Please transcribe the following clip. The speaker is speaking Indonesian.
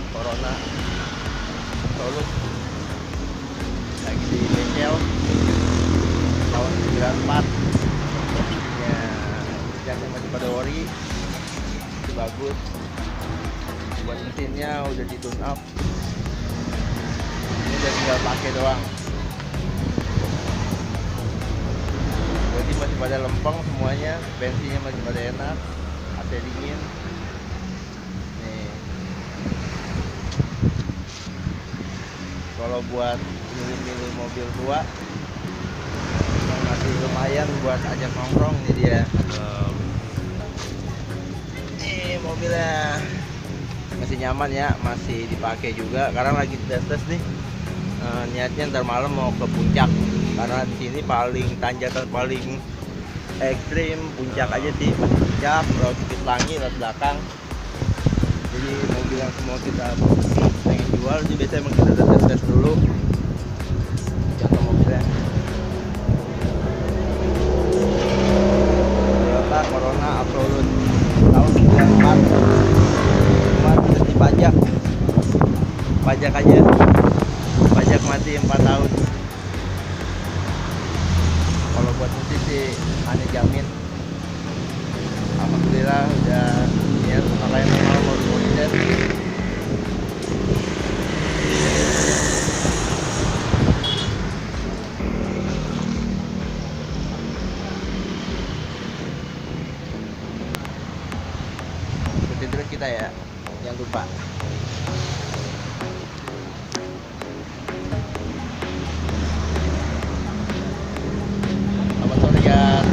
Corona Absolut lagi di Bengkel tahun 94 ya, jasnya masih pada ori, masih bagus. Buat mesinnya udah di tune up, ini udah tinggal pakai doang. Jadi masih pada lempeng semuanya, bensinnya masih pada enak, AC dingin. Kalau buat milih-milih mobil tua yang masih lumayan buat ajak nongkrong, ini dia. Ini mobilnya masih nyaman ya, masih dipakai juga. Karena lagi tes nih, niatnya ntar malam mau ke puncak. Karena di sini paling tanjakan paling ekstrim puncak aja sih, puncak, laut Bukit Langi, laut belakang. Jadi mobil yang semua kita pengen jual sih biasanya emang kita udah tes dulu jatuh mobilnya. Toyota Corona Absolut tahun 94, cuma udah dipajak, pajak aja, pajak mati 4 tahun. Kalau buat mesin sih hanya jamin, alhamdulillah udah ya, makanya normal mau dites. Ikutin terus kita ya, jangan lupa. Selamat sore guys.